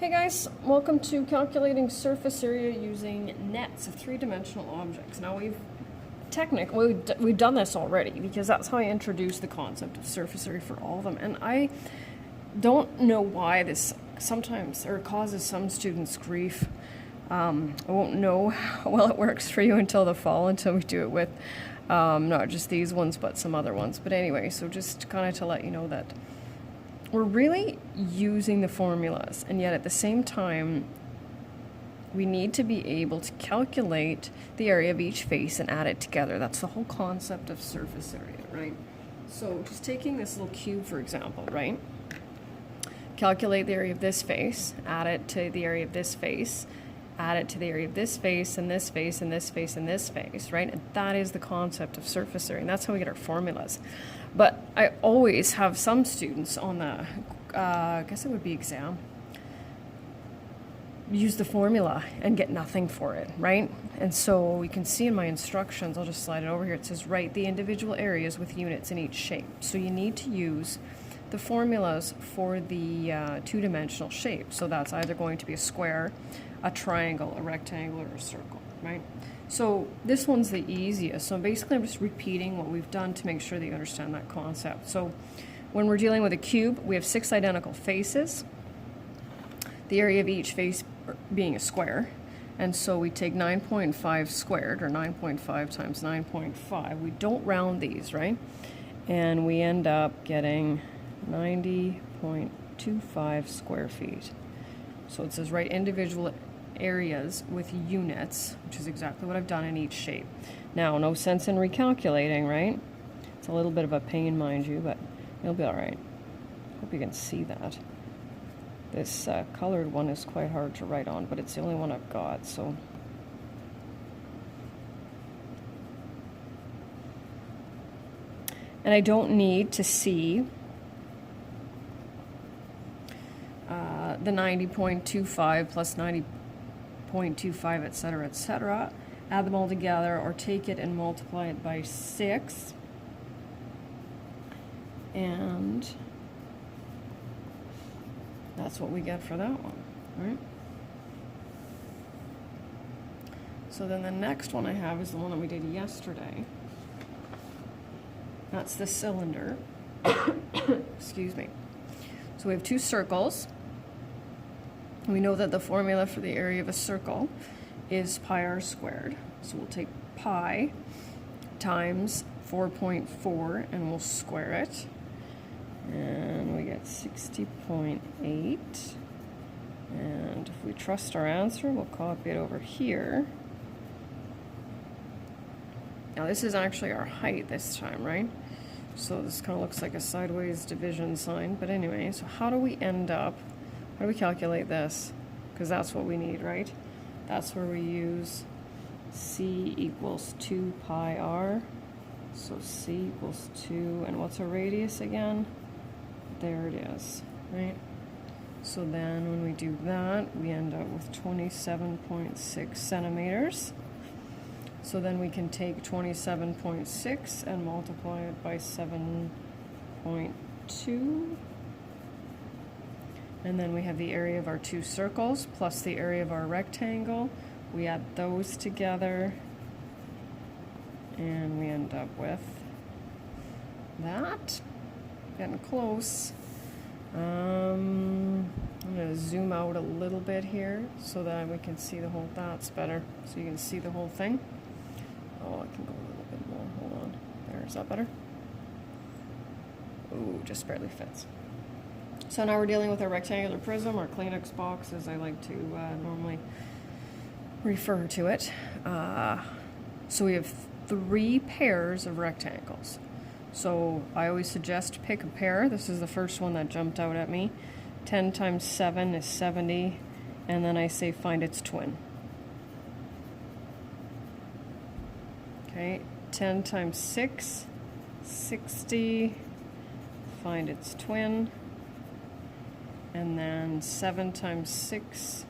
Hey guys, welcome to calculating surface area using nets of three-dimensional objects. Now we've done this already because that's how I introduced the concept of surface area for all of them. And I don't know why this sometimes causes some students grief. I won't know how well it works for you until the fall, until we do it with not just these ones but some other ones. But anyway, so just kind of to let you know that we're really using the formulas, and yet at the same time we need to be able to calculate the area of each face and add it together. That's the whole concept of surface area, right? So just taking this little cube, for example, right? Calculate the area of this face, add it to the area of this face, add it to the area of this face, and this face, and this face, and this face, right? And that is the concept of surface area, and that's how we get our formulas. But I always have some students on the, I guess it would be exam, use the formula and get nothing for it, right? And so you can see in my instructions, I'll just slide it over here, it says write the individual areas with units in each shape. So you need to use the formulas for the two-dimensional shape. So that's either going to be a square, a triangle, a rectangle, or a circle, right? So this one's the easiest. So basically I'm just repeating what we've done to make sure that you understand that concept. So when we're dealing with a cube, we have 6 identical faces, the area of each face being a square. And so we take 9.5 squared, or 9.5 times 9.5. We don't round these, right? And we end up getting 90.25 square feet. So it says write individual areas with units, which is exactly what I've done in each shape. Now, no sense in recalculating, right? It's a little bit of a pain, mind you, but it'll be all right. Hope you can see that. This colored one is quite hard to write on, but it's the only one I've got, so. And I don't need to see the 90.25 plus 90.25, etc., etc. Add them all together, or take it and multiply it by 6. And that's what we get for that one, right? So then the next one I have is the one that we did yesterday. That's the cylinder. Excuse me. So we have 2 circles. We know that the formula for the area of a circle is pi r squared. So we'll take pi times 4.4 and we'll square it. And we get 60.8. And if we trust our answer, we'll copy it over here. Now this is actually our height this time, right? So this kind of looks like a sideways division sign. But anyway, so how do we end up, how do we calculate this? Because that's what we need, right? That's where we use C equals 2 pi r. So C equals 2, and what's our radius again? There it is, right? So then when we do that, we end up with 27.6 centimeters. So then we can take 27.6 and multiply it by 7.2. And then we have the area of our 2 circles plus the area of our rectangle. We add those together and we end up with that. Getting close. I'm going to zoom out a little bit here so that we can see the whole, that's better. So you can see the whole thing. Oh, I can go a little bit more. Hold on. There, is that better? Ooh, just barely fits. So now we're dealing with our rectangular prism, or Kleenex box, as I like to normally refer to it. So we have 3 pairs of rectangles. So I always suggest pick a pair. This is the first one that jumped out at me. 10 times 7 is 70, and then I say find its twin. Okay, 10 times 6, 60, find its twin. And then 7 times 6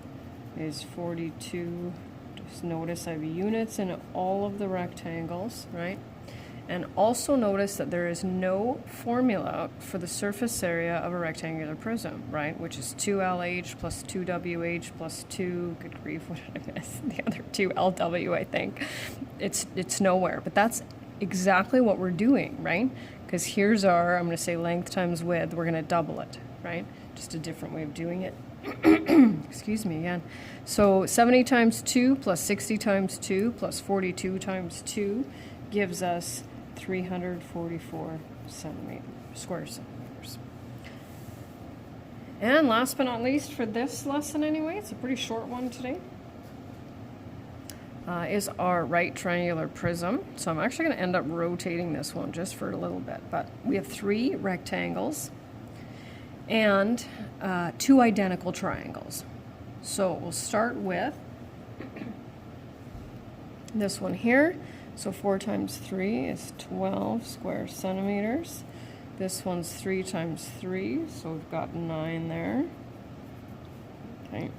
is 42. Just notice I have units in all of the rectangles, right? And also notice that there is no formula for the surface area of a rectangular prism, right? Which is 2LH plus 2WH plus 2, good grief, what did I miss? The other 2LW, I think. It's nowhere, but that's exactly what we're doing, right? Because here's our, I'm going to say length times width, we're going to double it, right? Just a different way of doing it. Excuse me again. So 70 times 2 plus 60 times 2 plus 42 times 2 gives us 344 square centimeters. And last but not least for this lesson anyway, it's a pretty short one today, is our right triangular prism. So I'm actually going to end up rotating this one just for a little bit, but we have 3 rectangles and 2 identical triangles. So we'll start with this one here. So 4 times 3 is 12 square centimeters. This one's 3 times 3, so we've got 9 there. Okay.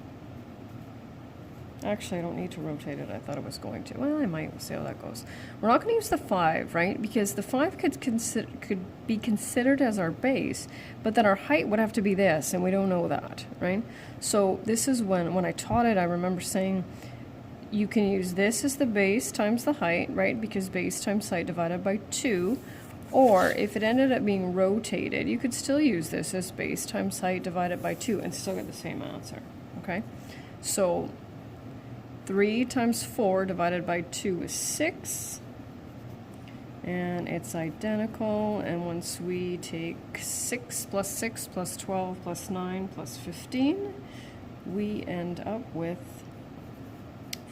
Actually, I don't need to rotate it. I thought it was going to. Well, I might. We'll see how that goes. We're not going to use the 5, right? Because the 5 could be considered as our base, but then our height would have to be this, and we don't know that, right? So this is when I taught it, I remember saying you can use this as the base times the height, right? Because base times height divided by 2. Or if it ended up being rotated, you could still use this as base times height divided by 2 and still get the same answer, okay? So 3 times 4 divided by 2 is 6. And it's identical. And once we take 6 plus 12 plus 9 plus 15, we end up with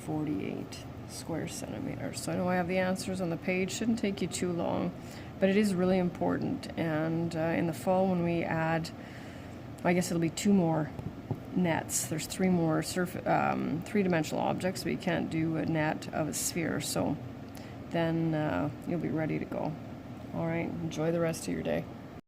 48 square centimeters. So I know I have the answers on the page. Shouldn't take you too long, but it is really important. And in the fall when we add, I guess it'll be 2 more nets. There's 3 more three-dimensional objects, but you can't do a net of a sphere. So then you'll be ready to go. All right, enjoy the rest of your day.